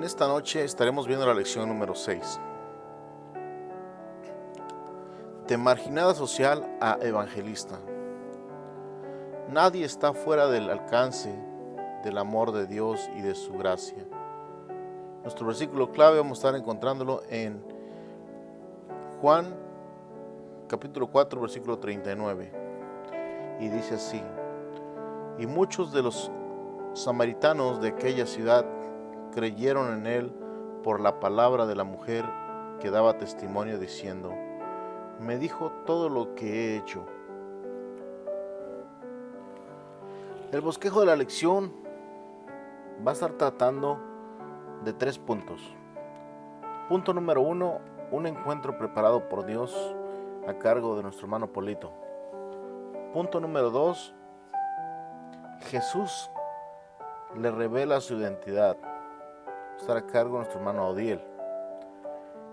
En esta noche estaremos viendo la lección número 6. De marginada social a evangelista. Nadie está fuera del alcance del amor de Dios y de su gracia. Nuestro versículo clave vamos a estar encontrándolo en Juan capítulo 4 versículo 39. Y dice así: y muchos de los samaritanos de aquella ciudad creyeron en él por la palabra de la mujer que daba testimonio diciendo: me dijo todo lo que he hecho. El bosquejo de la lección va a estar tratando de 3 puntos. Punto número 1, un encuentro preparado por Dios a cargo de nuestro hermano Polito. Punto número 2, Jesús le revela su identidad. Estar a cargo de nuestro hermano Odiel.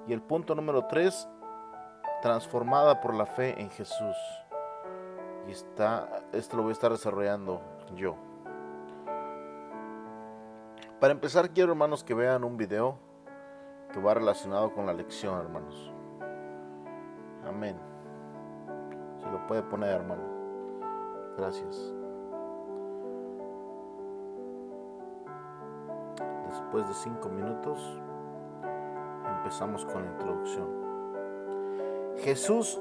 Y el punto número 3, transformada por la fe en Jesús. Y esto lo voy a estar desarrollando yo. Para empezar, quiero, hermanos, que vean un video que va relacionado con la lección, hermanos. Amén. Si lo puede poner, hermano. Gracias. Después de 5 minutos, empezamos con la introducción. Jesús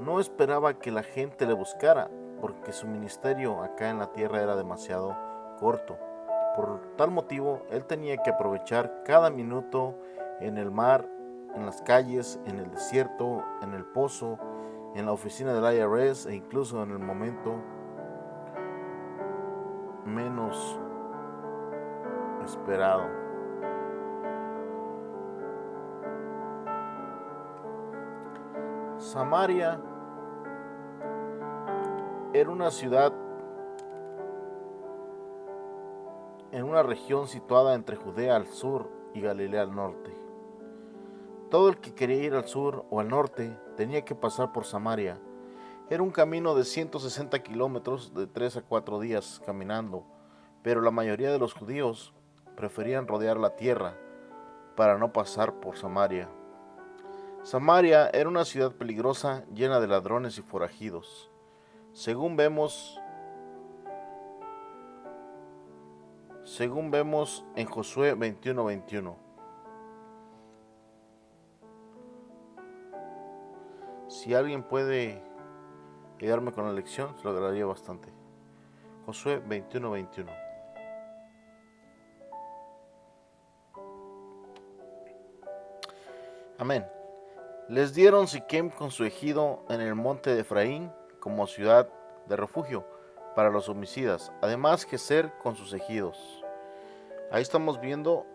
no esperaba que la gente le buscara, porque su ministerio acá en la tierra era demasiado corto. Por tal motivo, él tenía que aprovechar cada minuto en el mar, en las calles, en el desierto, en el pozo, en la oficina del IRS e incluso en el momento menos esperado. Samaria era una ciudad en una región situada entre Judea al sur y Galilea al norte. Todo el que quería ir al sur o al norte tenía que pasar por Samaria. Era un camino de 160 kilómetros de 3 a 4 días caminando, pero la mayoría de los judíos preferían rodear la tierra para no pasar por Samaria. Samaria era una ciudad peligrosa llena de ladrones y forajidos. Según vemos en Josué 21:21. Si alguien puede ayudarme con la lección, se lo agradecería bastante. Josué 21:21. Amén. Les dieron Siquem con su ejido en el monte de Efraín como ciudad de refugio para los homicidas, además Geser con sus ejidos. Ahí estamos viendo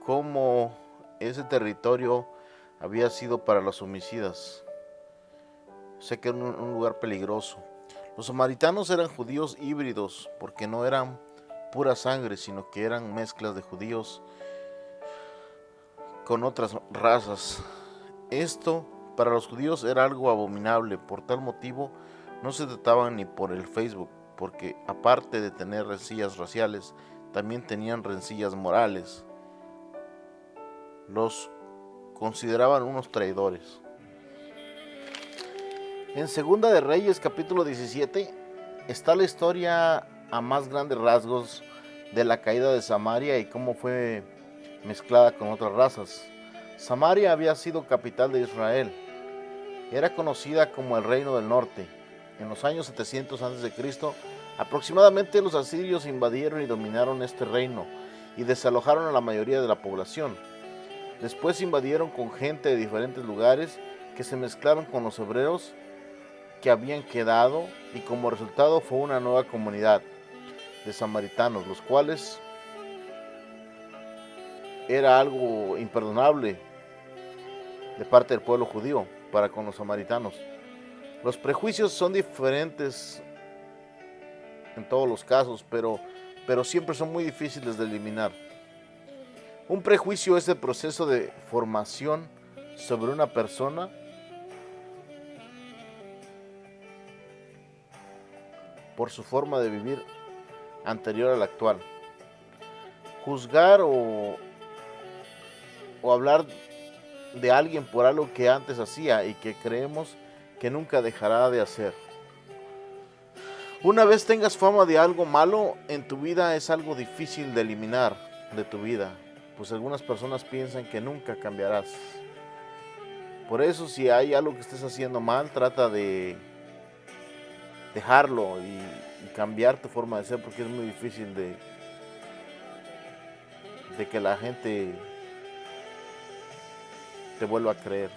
cómo ese territorio había sido para los homicidas. Sé que era un lugar peligroso. Los samaritanos eran judíos híbridos, porque no eran pura sangre, sino que eran mezclas de judíos con otras razas. Esto para los judíos era algo abominable. Por tal motivo no se trataban ni por el Facebook, porque aparte de tener rencillas raciales, también tenían rencillas morales. Los consideraban unos traidores. En Segunda de Reyes capítulo 17 está la historia a más grandes rasgos de la caída de Samaria y cómo fue mezclada con otras razas. Samaria había sido capital de Israel. Era conocida como el Reino del Norte. En los años 700 a.C., aproximadamente, los asirios invadieron y dominaron este reino y desalojaron a la mayoría de la población. Después invadieron con gente de diferentes lugares que se mezclaron con los hebreos que habían quedado, y como resultado fue una nueva comunidad de samaritanos, los cuales era algo imperdonable de parte del pueblo judío para con los samaritanos. Los prejuicios son diferentes en todos los casos, pero siempre son muy difíciles de eliminar. Un prejuicio es el proceso de formación sobre una persona por su forma de vivir anterior a la actual. Juzgar o o hablar de alguien por algo que antes hacía y que creemos que nunca dejará de hacer. Una vez tengas fama de algo malo en tu vida, es algo difícil de eliminar de tu vida, pues algunas personas piensan que nunca cambiarás. Por eso, si hay algo que estés haciendo mal, trata de dejarlo y cambiar tu forma de ser, porque es muy difícil de que la gente te vuelva a creer.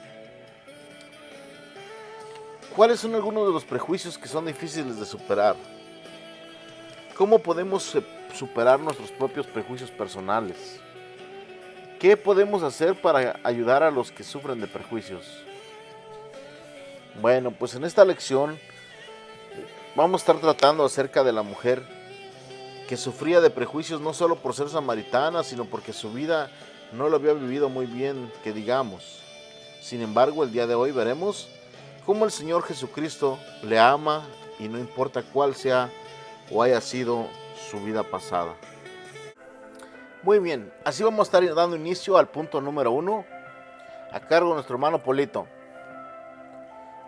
¿Cuáles son algunos de los prejuicios que son difíciles de superar? ¿Cómo podemos superar nuestros propios prejuicios personales? ¿Qué podemos hacer para ayudar a los que sufren de prejuicios? Bueno, pues en esta lección vamos a estar tratando acerca de la mujer que sufría de prejuicios no solo por ser samaritana, sino porque su vida no lo había vivido muy bien, que digamos. Sin embargo, el día de hoy veremos cómo el Señor Jesucristo le ama y no importa cuál sea o haya sido su vida pasada. Muy bien, así vamos a estar dando inicio al punto número 1, a cargo de nuestro hermano Polito.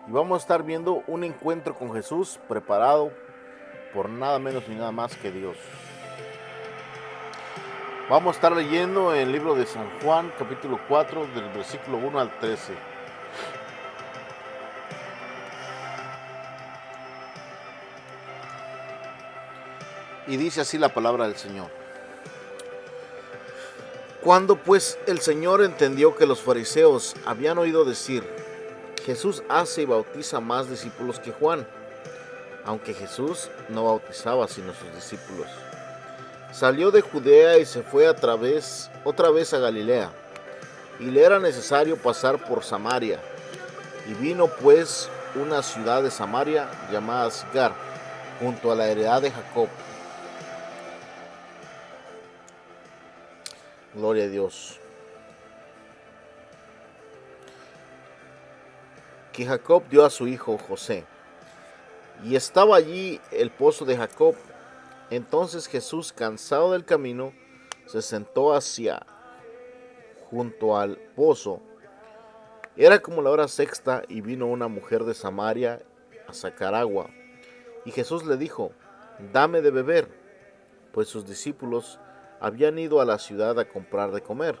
Y vamos a estar viendo un encuentro con Jesús preparado por nada menos ni nada más que Dios. Vamos a estar leyendo el libro de San Juan, capítulo 4, del versículo 1 al 13. Y dice así la palabra del Señor. Cuando pues el Señor entendió que los fariseos habían oído decir, Jesús hace y bautiza más discípulos que Juan, aunque Jesús no bautizaba sino sus discípulos, salió de Judea y se fue otra vez a Galilea, y le era necesario pasar por Samaria. Y vino pues una ciudad de Samaria llamada Sicar, junto a la heredad de Jacob. Gloria a Dios. Que Jacob dio a su hijo José. Y estaba allí el pozo de Jacob. Entonces Jesús, cansado del camino, se sentó junto al pozo. Era como la hora sexta y vino una mujer de Samaria a sacar agua. Y Jesús le dijo, dame de beber, pues sus discípulos habían ido a la ciudad a comprar de comer.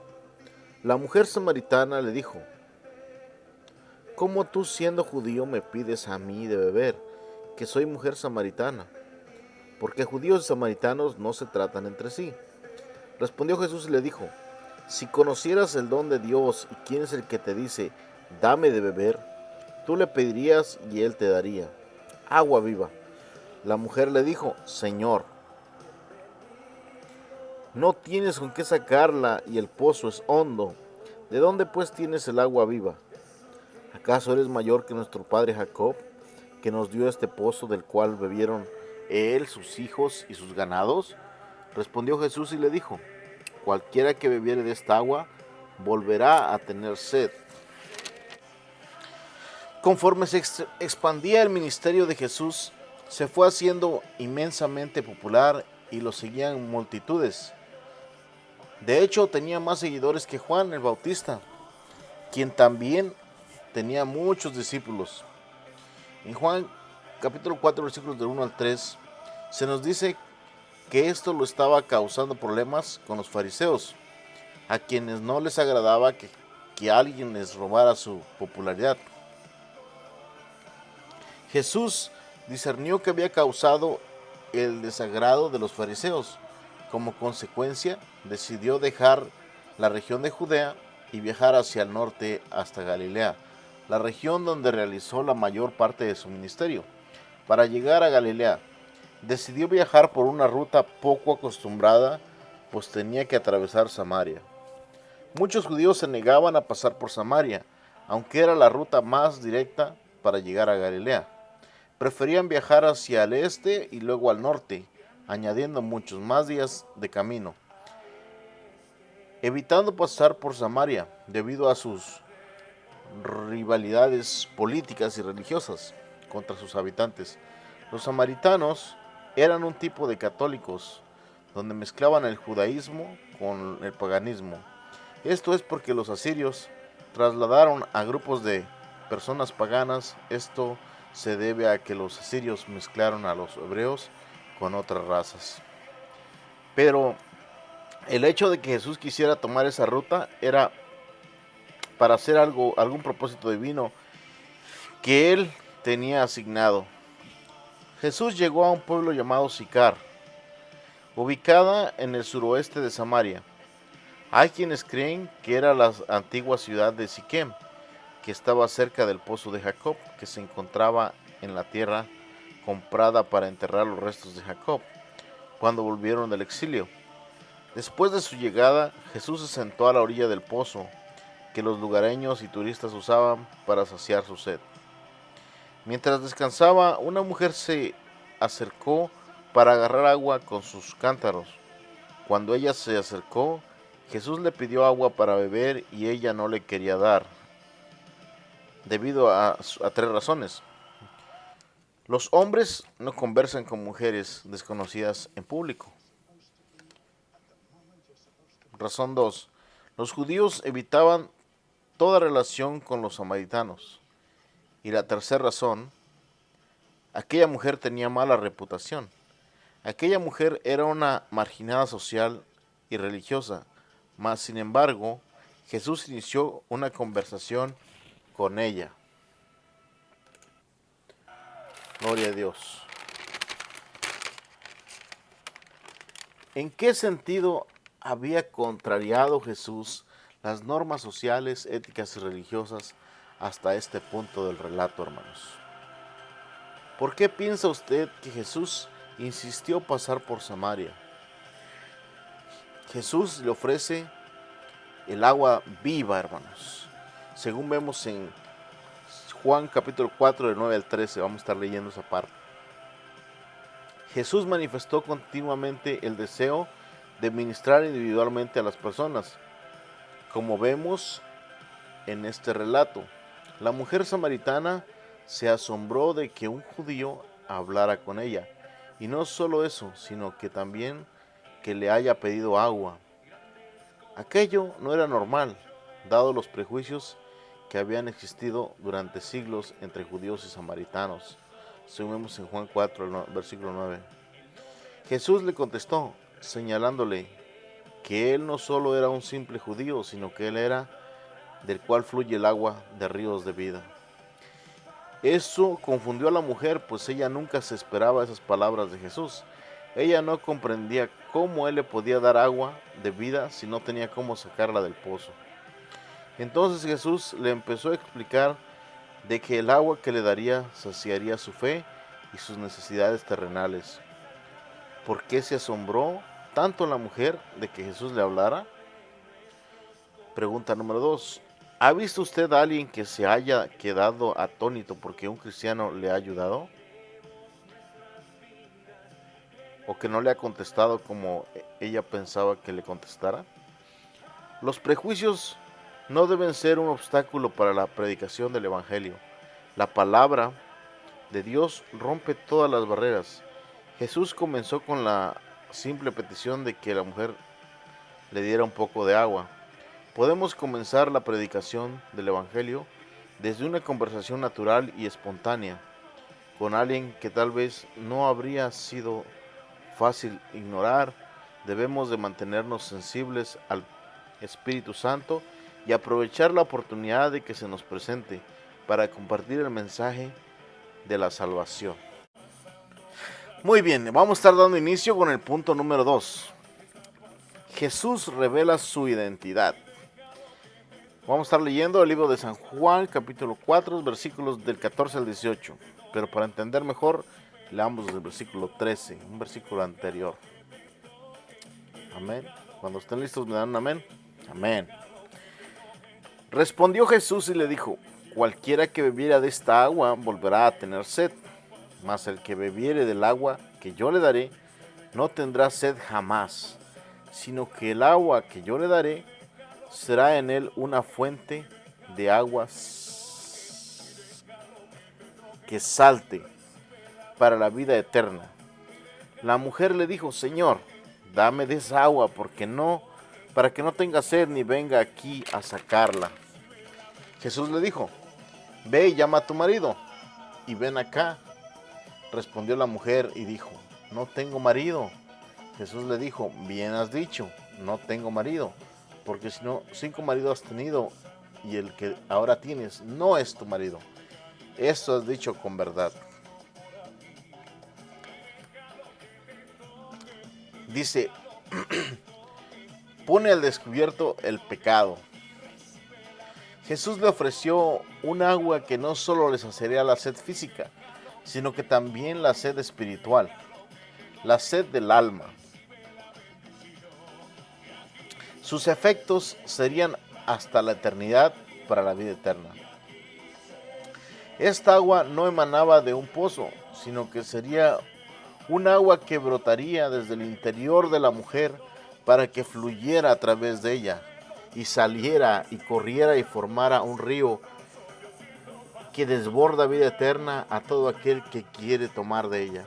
La mujer samaritana le dijo, ¿cómo tú siendo judío me pides a mí de beber, que soy mujer samaritana? Porque judíos y samaritanos no se tratan entre sí. Respondió Jesús y le dijo, si conocieras el don de Dios y quién es el que te dice, dame de beber, tú le pedirías y él te daría agua viva. La mujer le dijo, Señor, no tienes con qué sacarla y el pozo es hondo. ¿De dónde pues tienes el agua viva? ¿Acaso eres mayor que nuestro padre Jacob, que nos dio este pozo del cual bebieron él, sus hijos y sus ganados? Respondió Jesús y le dijo, cualquiera que bebiere de esta agua volverá a tener sed. Conforme se expandía el ministerio de Jesús, se fue haciendo inmensamente popular y lo seguían multitudes. De hecho, tenía más seguidores que Juan el Bautista, quien también tenía muchos discípulos. En Juan capítulo 4, versículos del 1 al 3, se nos dice que esto lo estaba causando problemas con los fariseos, a quienes no les agradaba que alguien les robara su popularidad. Jesús discernió que había causado el desagrado de los fariseos. Como consecuencia, decidió dejar la región de Judea y viajar hacia el norte hasta Galilea, la región donde realizó la mayor parte de su ministerio. Para llegar a Galilea, decidió viajar por una ruta poco acostumbrada, pues tenía que atravesar Samaria. Muchos judíos se negaban a pasar por Samaria, aunque era la ruta más directa para llegar a Galilea. Preferían viajar hacia el este y luego al norte, añadiendo muchos más días de camino, evitando pasar por Samaria debido a sus rivalidades políticas y religiosas contra sus habitantes. Los samaritanos eran un tipo de católicos donde mezclaban el judaísmo con el paganismo. Esto es porque los asirios trasladaron a grupos de personas paganas. Esto se debe a que los asirios mezclaron a los hebreos con otras razas. Pero el hecho de que Jesús quisiera tomar esa ruta era para hacer algún propósito divino que él tenía asignado. Jesús llegó a un pueblo llamado Sicar, ubicada en el suroeste de Samaria. Hay quienes creen que era la antigua ciudad de Siquem, que estaba cerca del pozo de Jacob, que se encontraba en la tierra comprada para enterrar los restos de Jacob, cuando volvieron del exilio. Después de su llegada, Jesús se sentó a la orilla del pozo, que los lugareños y turistas usaban para saciar su sed. Mientras descansaba, una mujer se acercó para agarrar agua con sus cántaros. Cuando ella se acercó, Jesús le pidió agua para beber y ella no le quería dar, debido a 3 razones. Los hombres no conversan con mujeres desconocidas en público. Razón 2. Los judíos evitaban toda relación con los samaritanos. Y la tercera razón, aquella mujer tenía mala reputación. Aquella mujer era una marginada social y religiosa, mas sin embargo, Jesús inició una conversación con ella. Gloria a Dios. ¿En qué sentido había contrariado Jesús las normas sociales, éticas y religiosas hasta este punto del relato, hermanos? ¿Por qué piensa usted que Jesús insistió pasar por Samaria? Jesús le ofrece el agua viva, hermanos. Según vemos en Juan capítulo 4, del 9 al 13, vamos a estar leyendo esa parte. Jesús manifestó continuamente el deseo de ministrar individualmente a las personas, como vemos en este relato. La mujer samaritana se asombró de que un judío hablara con ella, y no solo eso, sino que también que le haya pedido agua. Aquello no era normal, dado los prejuicios que habían existido durante siglos entre judíos y samaritanos, según vemos en Juan 4, versículo 9. Jesús le contestó, señalándole que él no solo era un simple judío, sino que él era del cual fluye el agua de ríos de vida. Eso confundió a la mujer, pues ella nunca se esperaba esas palabras de Jesús. Ella no comprendía cómo él le podía dar agua de vida si no tenía cómo sacarla del pozo. Entonces Jesús le empezó a explicar de que el agua que le daría saciaría su fe y sus necesidades terrenales. ¿Por qué se asombró tanto la mujer de que Jesús le hablara? Pregunta número 2. ¿Ha visto usted a alguien que se haya quedado atónito porque un cristiano le ha ayudado? ¿O que no le ha contestado como ella pensaba que le contestara? Los prejuicios no deben ser un obstáculo para la predicación del Evangelio. La palabra de Dios rompe todas las barreras. Jesús comenzó con la simple petición de que la mujer le diera un poco de agua. Podemos comenzar la predicación del Evangelio desde una conversación natural y espontánea con alguien que tal vez no habría sido fácil ignorar. Debemos de mantenernos sensibles al Espíritu Santo y aprovechar la oportunidad de que se nos presente para compartir el mensaje de la salvación. Muy bien, vamos a estar dando inicio con el punto número 2. Jesús revela su identidad. Vamos a estar leyendo el libro de San Juan, capítulo 4, versículos del 14 al 18. Pero para entender mejor, leamos desde el versículo 13, un versículo anterior. Amén. Cuando estén listos, me dan un amén. Amén. Respondió Jesús y le dijo: cualquiera que bebiera de esta agua volverá a tener sed, mas el que bebiere del agua que yo le daré no tendrá sed jamás, sino que el agua que yo le daré será en él una fuente de aguas que salte para la vida eterna. La mujer le dijo: Señor, dame de esa agua, porque para que no tenga sed ni venga aquí a sacarla. Jesús le dijo, ve y llama a tu marido y ven acá. Respondió la mujer y dijo, no tengo marido. Jesús le dijo, bien has dicho, no tengo marido, porque si no, 5 maridos has tenido y el que ahora tienes no es tu marido. Esto has dicho con verdad. Dice, pone al descubierto el pecado. Jesús le ofreció un agua que no solo le saciaría la sed física, sino que también la sed espiritual, la sed del alma. Sus efectos serían hasta la eternidad para la vida eterna. Esta agua no emanaba de un pozo, sino que sería un agua que brotaría desde el interior de la mujer para que fluyera a través de ella y saliera y corriera y formara un río que desborda vida eterna a todo aquel que quiere tomar de ella.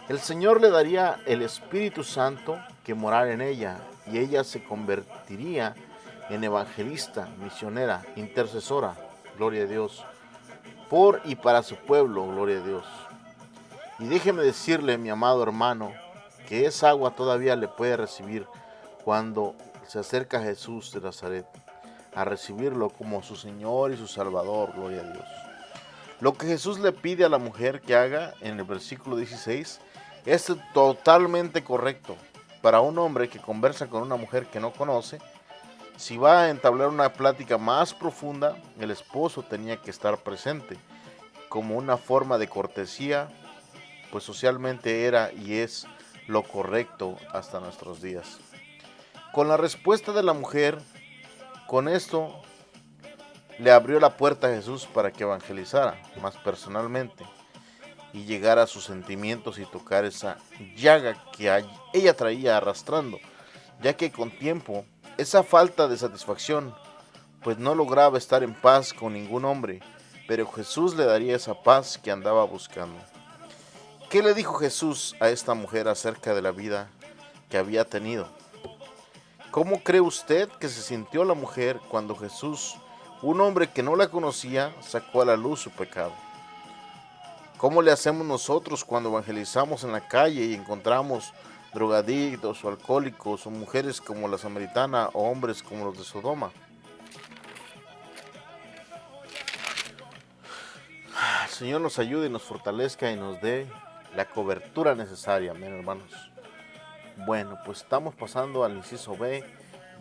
El Señor le daría el Espíritu Santo que morara en ella y ella se convertiría en evangelista, misionera, intercesora, gloria a Dios, por y para su pueblo, gloria a Dios. Y déjeme decirle, mi amado hermano, que esa agua todavía le puede recibir cuando se acerca a Jesús de Nazaret, a recibirlo como su Señor y su Salvador, gloria a Dios. Lo que Jesús le pide a la mujer que haga en el versículo 16 es totalmente correcto. Para un hombre que conversa con una mujer que no conoce, si va a entablar una plática más profunda, el esposo tenía que estar presente, como una forma de cortesía, pues socialmente era y es lo correcto hasta nuestros días. Con la respuesta de la mujer, con esto le abrió la puerta a Jesús para que evangelizara más personalmente y llegara a sus sentimientos y tocar esa llaga que ella traía arrastrando, ya que con tiempo esa falta de satisfacción pues no lograba estar en paz con ningún hombre, pero Jesús le daría esa paz que andaba buscando. ¿Qué le dijo Jesús a esta mujer acerca de la vida que había tenido? ¿Cómo cree usted que se sintió la mujer cuando Jesús, un hombre que no la conocía, sacó a la luz su pecado? ¿Cómo le hacemos nosotros cuando evangelizamos en la calle y encontramos drogadictos o alcohólicos o mujeres como la samaritana o hombres como los de Sodoma? El Señor nos ayude y nos fortalezca y nos dé la cobertura necesaria, amén, hermanos. Bueno, pues estamos pasando al inciso B.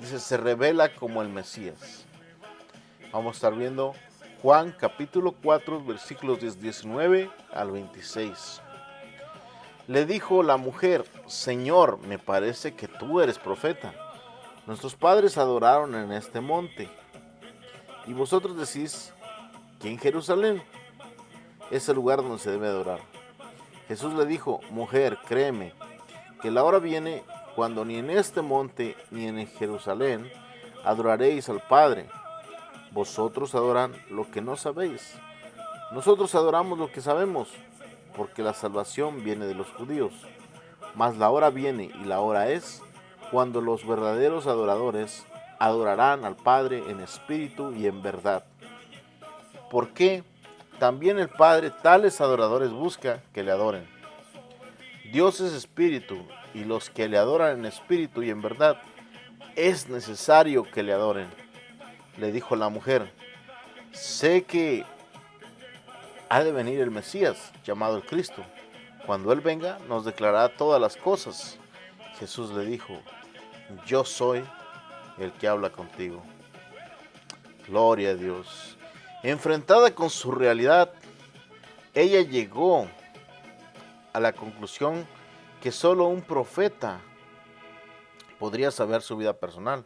Dice, se revela como el Mesías. Vamos a estar viendo Juan capítulo 4, versículos 19 al 26. Le dijo la mujer, Señor, me parece que tú eres profeta. Nuestros padres adoraron en este monte. Y vosotros decís que en Jerusalén es el lugar donde se debe adorar. Jesús le dijo, mujer, créeme, que la hora viene cuando ni en este monte ni en Jerusalén adoraréis al Padre. Vosotros adoran lo que no sabéis. Nosotros adoramos lo que sabemos, porque la salvación viene de los judíos. Mas la hora viene y la hora es cuando los verdaderos adoradores adorarán al Padre en espíritu y en verdad. Porque también el Padre tales adoradores busca que le adoren. Dios es espíritu, y los que le adoran en espíritu y en verdad, es necesario que le adoren. Le dijo la mujer, sé que ha de venir el Mesías, llamado el Cristo. Cuando Él venga, nos declarará todas las cosas. Jesús le dijo, yo soy el que habla contigo. Gloria a Dios. Enfrentada con su realidad, ella llegó a la conclusión que solo un profeta podría saber su vida personal.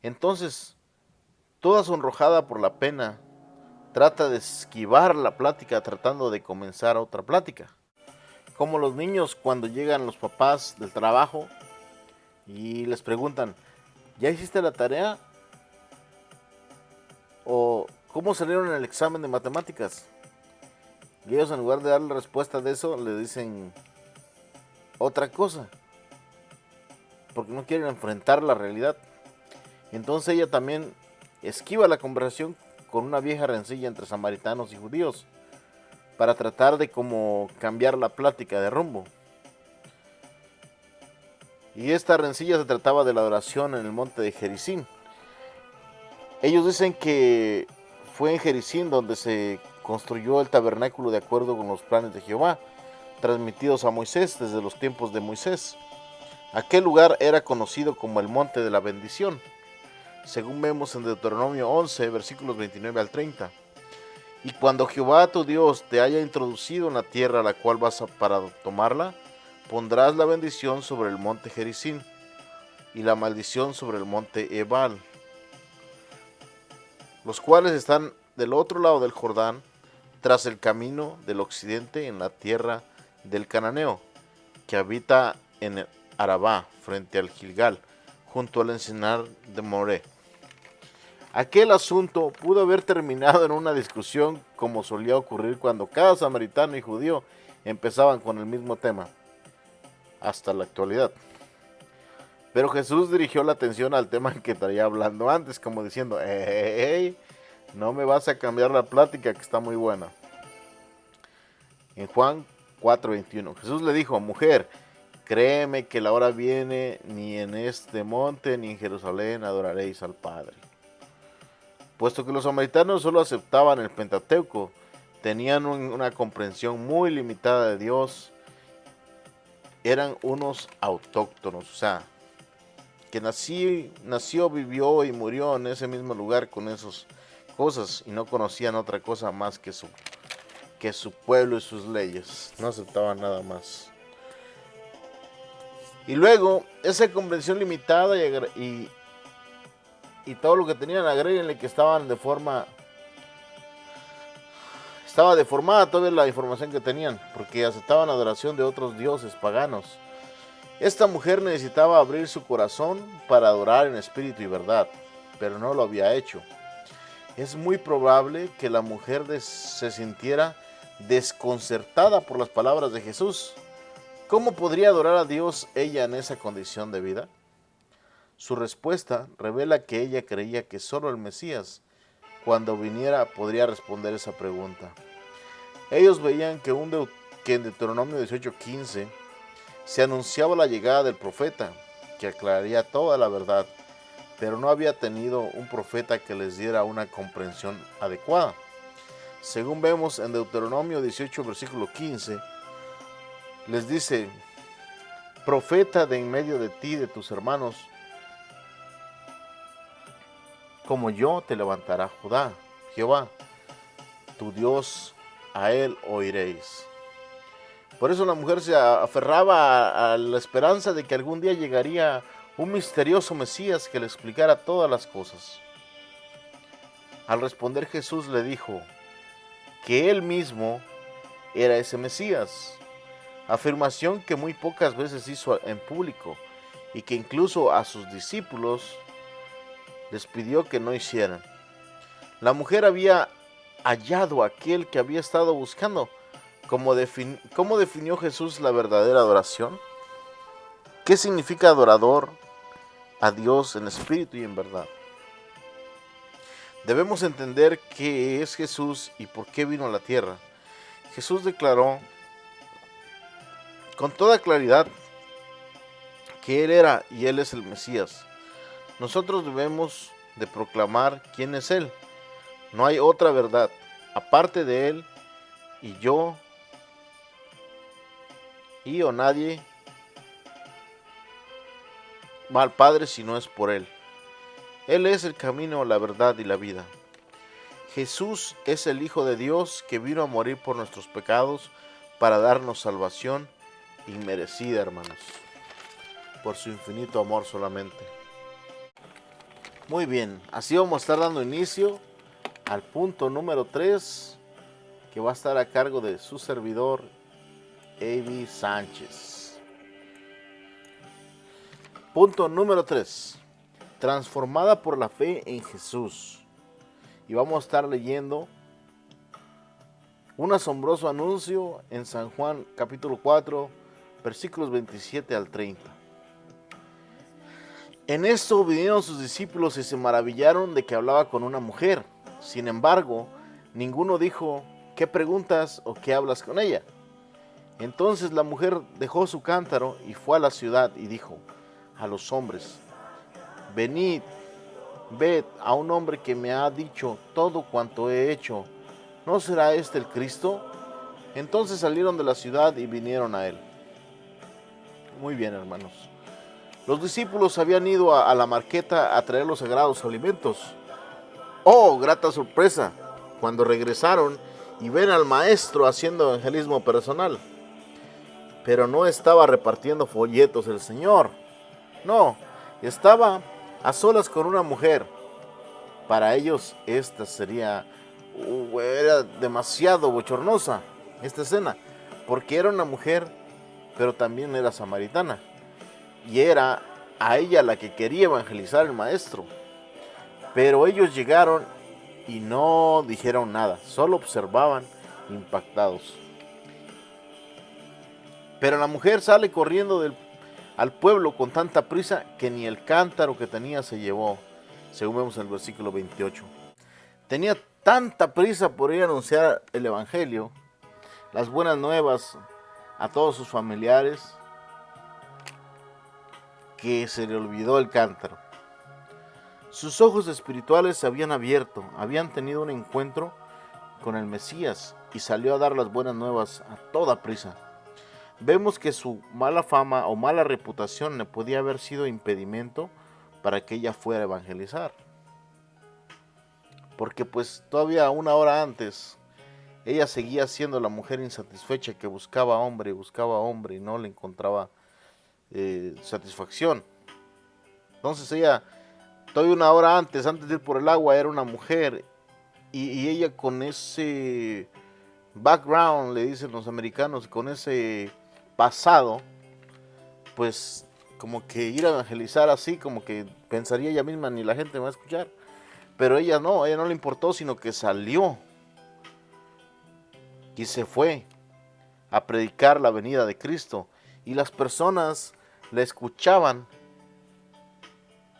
Entonces, toda sonrojada por la pena, trata de esquivar la plática tratando de comenzar otra plática. Como los niños cuando llegan los papás del trabajo y les preguntan, ¿ya hiciste la tarea? ¿O cómo salieron en el examen de matemáticas? Y ellos en lugar de darle respuesta de eso, le dicen otra cosa. Porque no quieren enfrentar la realidad. Entonces ella también esquiva la conversación con una vieja rencilla entre samaritanos y judíos para tratar de como cambiar la plática de rumbo. Y esta rencilla se trataba de la adoración en el monte de Gerizim. Ellos dicen que fue en Gerizim donde se construyó el tabernáculo de acuerdo con los planes de Jehová, transmitidos a Moisés desde los tiempos de Moisés. Aquel lugar era conocido como el monte de la bendición, según vemos en Deuteronomio 11, versículos 29 al 30. Y cuando Jehová tu Dios te haya introducido en la tierra a la cual vas para tomarla, pondrás la bendición sobre el monte Gerizim y la maldición sobre el monte Ebal, los cuales están del otro lado del Jordán, tras el camino del occidente en la tierra del cananeo, que habita en el Arabá, frente al Gilgal, junto al encinar de Moré. Aquel asunto pudo haber terminado en una discusión como solía ocurrir cuando cada samaritano y judío empezaban con el mismo tema, hasta la actualidad. Pero Jesús dirigió la atención al tema que estaría hablando antes, como diciendo, hey, no me vas a cambiar la plática que está muy buena. En Juan 4:21, Jesús le dijo, mujer, créeme que la hora viene, ni en este monte ni en Jerusalén adoraréis al Padre. Puesto que los samaritanos solo aceptaban el Pentateuco, tenían una comprensión muy limitada de Dios, eran unos autóctonos, o sea, que nació, vivió y murió en ese mismo lugar con esas cosas y no conocían otra cosa más que su pueblo y sus leyes, no aceptaban nada más. Y luego, esa comprensión limitada y todo lo que tenían, agréguenle que estaba deformada toda la información que tenían, porque aceptaban adoración de otros dioses paganos. Esta mujer necesitaba abrir su corazón para adorar en espíritu y verdad, pero no lo había hecho. Es muy probable que la mujer se sintiera desconcertada por las palabras de Jesús. ¿Cómo podría adorar a Dios ella en esa condición de vida? Su respuesta revela que ella creía que solo el Mesías, cuando viniera, podría responder esa pregunta. Ellos veían que en Deuteronomio 18:15 se anunciaba la llegada del profeta, que aclararía toda la verdad, pero no había tenido un profeta que les diera una comprensión adecuada. Según vemos en Deuteronomio 18, versículo 15, les dice, profeta de en medio de ti, de tus hermanos, como yo te levantará Jehová, tu Dios, a él oiréis. Por eso la mujer se aferraba a la esperanza de que algún día llegaría un misterioso Mesías que le explicara todas las cosas. Al responder Jesús le dijo que él mismo era ese Mesías, afirmación que muy pocas veces hizo en público y que incluso a sus discípulos les pidió que no hicieran. La mujer había hallado a aquel que había estado buscando. ¿Cómo definió Jesús la verdadera adoración? ¿Qué significa adorador a Dios en espíritu y en verdad? Debemos entender qué es Jesús y por qué vino a la tierra. Jesús declaró con toda claridad que Él era y Él es el Mesías. Nosotros debemos de proclamar quién es Él. No hay otra verdad aparte de Él y yo o nadie va al Padre si no es por Él. Él es el camino, la verdad y la vida. Jesús es el Hijo de Dios que vino a morir por nuestros pecados para darnos salvación inmerecida, hermanos, por su infinito amor solamente. Muy bien, así vamos a estar dando inicio al punto número 3, que va a estar a cargo de su servidor, A.B. Sánchez. Punto número 3. Transformada por la fe en Jesús. Y vamos a estar leyendo un asombroso anuncio en San Juan capítulo 4, versículos 27 al 30. En esto vinieron sus discípulos y se maravillaron de que hablaba con una mujer. Sin embargo, ninguno dijo, ¿qué preguntas o qué hablas con ella? Entonces la mujer dejó su cántaro y fue a la ciudad y dijo a los hombres, venid, ved a un hombre que me ha dicho todo cuanto he hecho. ¿No será este el Cristo? Entonces salieron de la ciudad y vinieron a él. Muy bien, hermanos. Los discípulos habían ido a la marqueta a traer los sagrados alimentos. ¡Oh, grata sorpresa! Cuando regresaron y ven al maestro haciendo evangelismo personal. Pero no estaba repartiendo folletos el Señor. No, estaba a solas con una mujer. Para ellos esta era demasiado bochornosa, esta escena, porque era una mujer, pero también era samaritana. Y era a ella la que quería evangelizar el maestro. Pero ellos llegaron y no dijeron nada, solo observaban impactados. Pero la mujer sale corriendo al pueblo con tanta prisa que ni el cántaro que tenía se llevó, según vemos en el versículo 28. Tenía tanta prisa por ir a anunciar el evangelio, las buenas nuevas a todos sus familiares, que se le olvidó el cántaro. Sus ojos espirituales se habían abierto, habían tenido un encuentro con el Mesías y salió a dar las buenas nuevas a toda prisa. Vemos que su mala fama o mala reputación le podía haber sido impedimento para que ella fuera a evangelizar. Porque pues todavía una hora antes, ella seguía siendo la mujer insatisfecha que buscaba hombre y no le encontraba satisfacción. Entonces ella, todavía una hora antes de ir por el agua, era una mujer y ella con ese background, le dicen los americanos, con ese pasado, pues como que ir a evangelizar así, como que pensaría ella misma, ni la gente me va a escuchar. Pero ella no le importó, sino que salió y se fue a predicar la venida de Cristo. Y las personas la escuchaban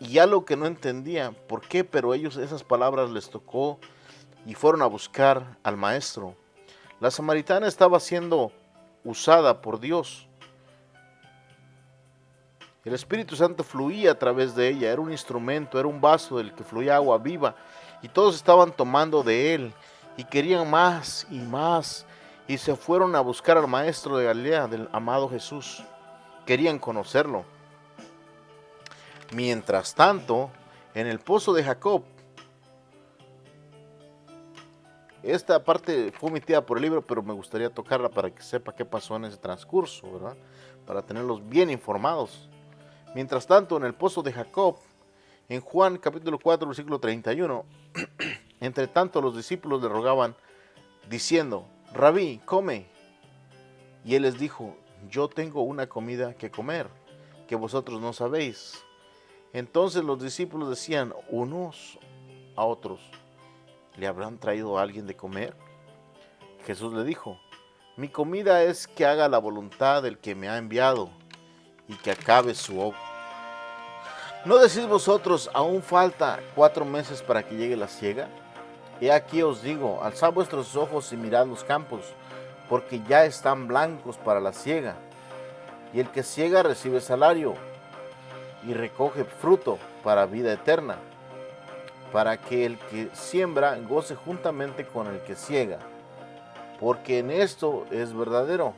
y algo que no entendía por qué, pero ellos esas palabras les tocó y fueron a buscar al maestro. La samaritana estaba siendo usada por Dios. El Espíritu Santo fluía a través de ella, era un instrumento, era un vaso del que fluía agua viva y todos estaban tomando de él y querían más y más y se fueron a buscar al maestro de Galilea, del amado Jesús. Querían conocerlo. Mientras tanto, en el pozo de Jacob, esta parte fue omitida por el libro, pero me gustaría tocarla para que sepa qué pasó en ese transcurso, ¿verdad? Para tenerlos bien informados. Mientras tanto, en el pozo de Jacob, en Juan capítulo 4, versículo 31, entre tanto los discípulos le rogaban, diciendo, Rabí, come. Y él les dijo, yo tengo una comida que comer, que vosotros no sabéis. Entonces los discípulos decían unos a otros, ¿le habrán traído a alguien de comer? Jesús le dijo, mi comida es que haga la voluntad del que me ha enviado y que acabe su obra. ¿No decís vosotros, aún falta 4 meses para que llegue la siega? He aquí os digo, alzad vuestros ojos y mirad los campos, porque ya están blancos para la siega. Y el que siega recibe salario y recoge fruto para vida eterna, para que el que siembra goce juntamente con el que siega, porque en esto es verdadero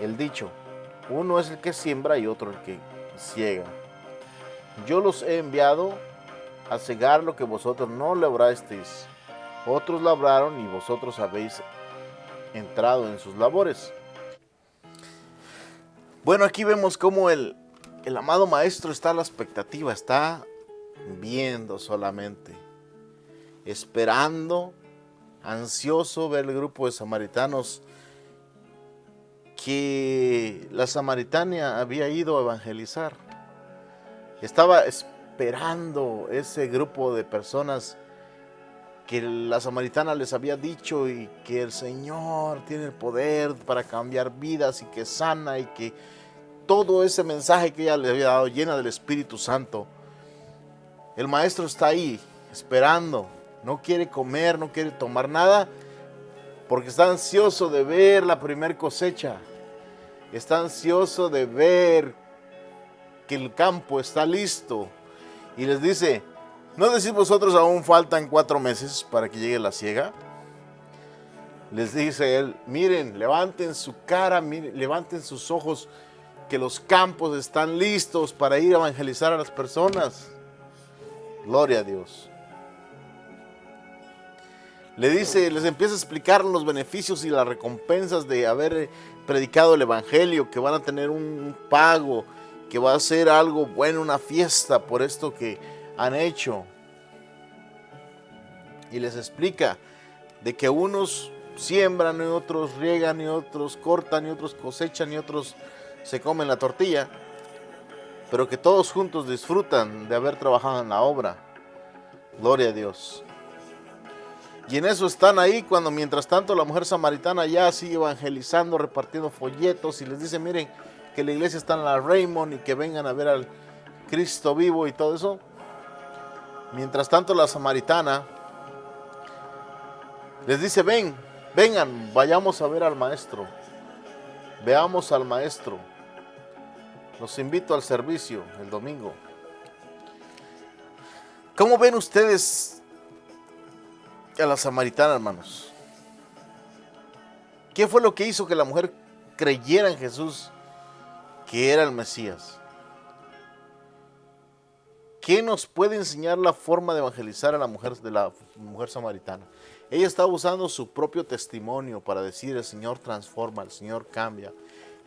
el dicho, uno es el que siembra y otro el que siega. Yo los he enviado a cegar lo que vosotros no labrasteis, otros labraron y vosotros habéis entrado en sus labores. Bueno, aquí vemos cómo el amado maestro está a la expectativa, está viendo solamente, esperando, ansioso ver el grupo de samaritanos que la samaritana había ido a evangelizar. Estaba esperando ese grupo de personas que la samaritana les había dicho y que el Señor tiene el poder para cambiar vidas y que sana y que todo ese mensaje que ella le había dado, llena del Espíritu Santo, el maestro está ahí esperando, no quiere comer, no quiere tomar nada, porque está ansioso de ver la primer cosecha, está ansioso de ver que el campo está listo, y les dice, ¿no decís vosotros aún faltan 4 meses para que llegue la siega? Les dice él, miren, levanten su cara, miren, levanten sus ojos, que los campos están listos para ir a evangelizar a las personas. Gloria a Dios. Le dice, les empieza a explicar los beneficios y las recompensas de haber predicado el evangelio, que van a tener un pago, que va a ser algo bueno, una fiesta por esto que han hecho. Y les explica de que unos siembran y otros riegan y otros cortan y otros cosechan y otros se comen la tortilla, pero que todos juntos disfrutan de haber trabajado en la obra. Gloria a Dios. Y en eso están ahí cuando mientras tanto la mujer samaritana ya sigue evangelizando, repartiendo folletos y les dice, miren que la iglesia está en la Raymond y que vengan a ver al Cristo vivo y todo eso. Mientras tanto la samaritana les dice, vengan, vayamos a ver al maestro, veamos al maestro, los invito al servicio el domingo. ¿Cómo ven ustedes a la samaritana, hermanos? ¿Qué fue lo que hizo que la mujer creyera en Jesús, que era el Mesías? ¿Qué nos puede enseñar la forma de evangelizar a la mujer samaritana? Ella estaba usando su propio testimonio para decir, el Señor transforma, el Señor cambia,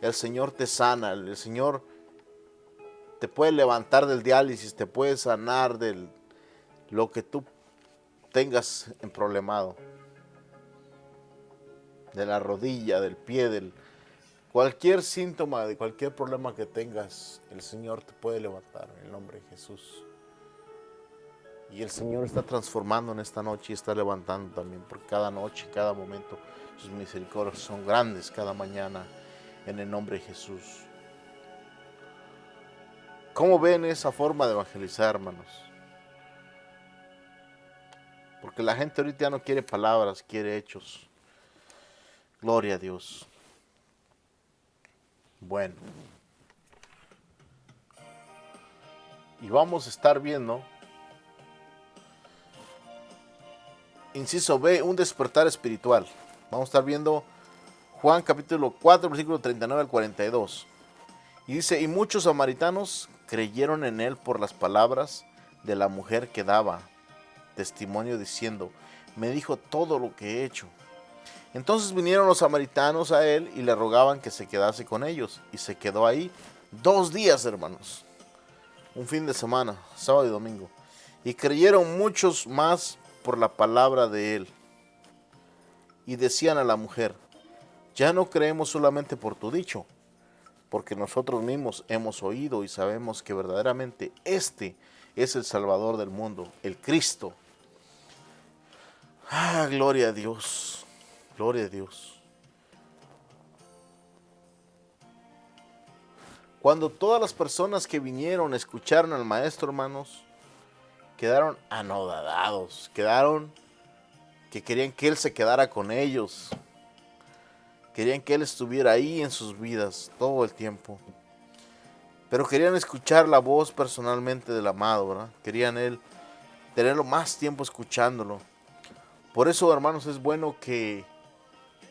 el Señor te sana, el Señor te puede levantar del diálisis, te puede sanar de lo que tú tengas en problemado, de la rodilla, del pie, cualquier síntoma, de cualquier problema que tengas, el Señor te puede levantar en el nombre de Jesús. Y el Señor está transformando en esta noche y está levantando también, porque cada noche, cada momento, sus misericordias son grandes cada mañana en el nombre de Jesús. ¿Cómo ven esa forma de evangelizar, hermanos? Porque la gente ahorita ya no quiere palabras, quiere hechos. Gloria a Dios. Bueno. Y vamos a estar viendo, inciso B, un despertar espiritual. Vamos a estar viendo Juan capítulo 4, versículo 39 al 42. Y dice, y muchos samaritanos creyeron en él por las palabras de la mujer que daba testimonio diciendo, me dijo todo lo que he hecho. Entonces vinieron los samaritanos a él y le rogaban que se quedase con ellos. Y se quedó ahí 2 días, hermanos. Un fin de semana, sábado y domingo. Y creyeron muchos más por la palabra de él. Y decían a la mujer, ya no creemos solamente por tu dicho, porque nosotros mismos hemos oído y sabemos que verdaderamente este es el Salvador del mundo, el Cristo. Ah, gloria a Dios, gloria a Dios. Cuando todas las personas que vinieron escucharon al maestro, hermanos, quedaron anodadados, quedaron que querían que él se quedara con ellos, querían que él estuviera ahí en sus vidas todo el tiempo, pero querían escuchar la voz personalmente del amado, ¿verdad? Querían él tenerlo más tiempo escuchándolo. Por eso, hermanos, es bueno que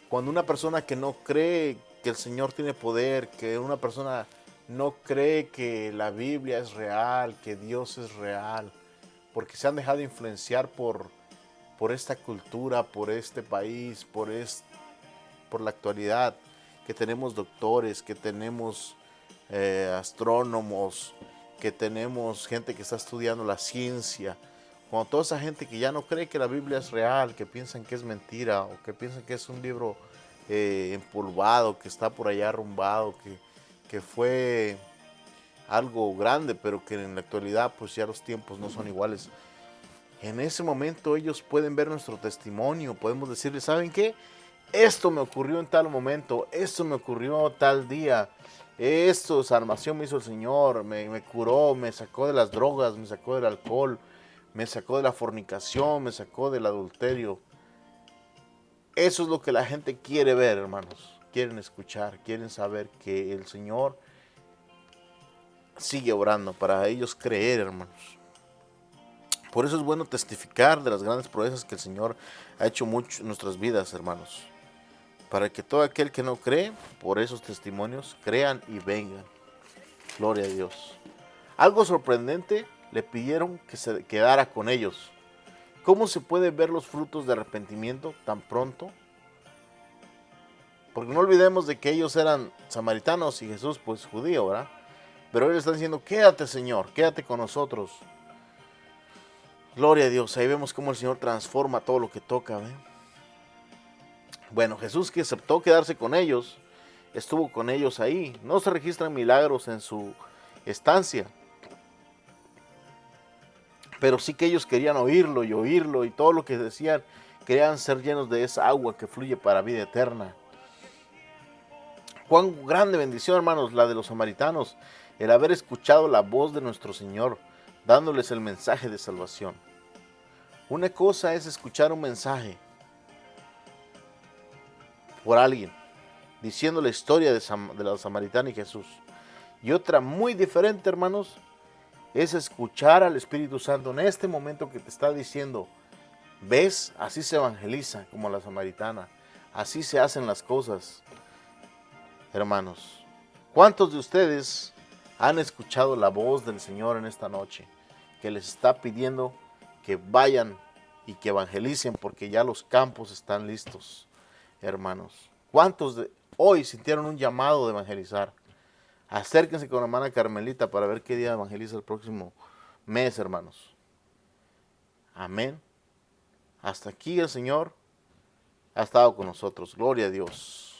cuando una persona que no cree que el Señor tiene poder, que una persona no cree que la Biblia es real, que Dios es real, porque se han dejado influenciar por esta cultura, por este país, por la actualidad, que tenemos doctores, que tenemos astrónomos, que tenemos gente que está estudiando la ciencia. Cuando toda esa gente que ya no cree que la Biblia es real, que piensan que es mentira, o que piensan que es un libro empolvado, que está por allá arrumbado, que fue algo grande, pero que en la actualidad pues ya los tiempos no son iguales. En ese momento ellos pueden ver nuestro testimonio, podemos decirles, ¿saben qué? Esto me ocurrió en tal momento, esto me ocurrió tal día, Esto, salvación me hizo el Señor, me curó, me sacó de las drogas, me sacó del alcohol, me sacó de la fornicación, me sacó del adulterio. Eso es lo que la gente quiere ver, hermanos. Quieren escuchar, quieren saber que el Señor sigue obrando, para ellos creer, hermanos. Por eso es bueno testificar de las grandes proezas que el Señor ha hecho mucho en nuestras vidas, hermanos. Para que todo aquel que no cree, por esos testimonios, crean y vengan. Gloria a Dios. Algo sorprendente, le pidieron que se quedara con ellos. ¿Cómo se puede ver los frutos de arrepentimiento tan pronto? Porque no olvidemos de que ellos eran samaritanos y Jesús pues judío, ¿verdad? Pero ellos están diciendo, quédate Señor, quédate con nosotros. Gloria a Dios, ahí vemos cómo el Señor transforma todo lo que toca, ¿ven? Bueno, Jesús, que aceptó quedarse con ellos, estuvo con ellos ahí. No se registran milagros en su estancia, pero sí que ellos querían oírlo y todo lo que decían, querían ser llenos de esa agua que fluye para vida eterna. Cuán grande bendición, hermanos, la de los samaritanos, el haber escuchado la voz de nuestro Señor, dándoles el mensaje de salvación. Una cosa es escuchar un mensaje por alguien, diciendo la historia de la samaritana y Jesús. Y otra muy diferente, hermanos, es escuchar al Espíritu Santo en este momento que te está diciendo, ¿ves? Así se evangeliza como la samaritana. Así se hacen las cosas, hermanos. ¿Cuántos de ustedes han escuchado la voz del Señor en esta noche? Que les está pidiendo que vayan y que evangelicen porque ya los campos están listos, hermanos. ¿Cuántos de hoy sintieron un llamado de evangelizar? Acérquense con la hermana Carmelita para ver qué día evangeliza el próximo mes, hermanos. Amén. Hasta aquí el Señor ha estado con nosotros. Gloria a Dios.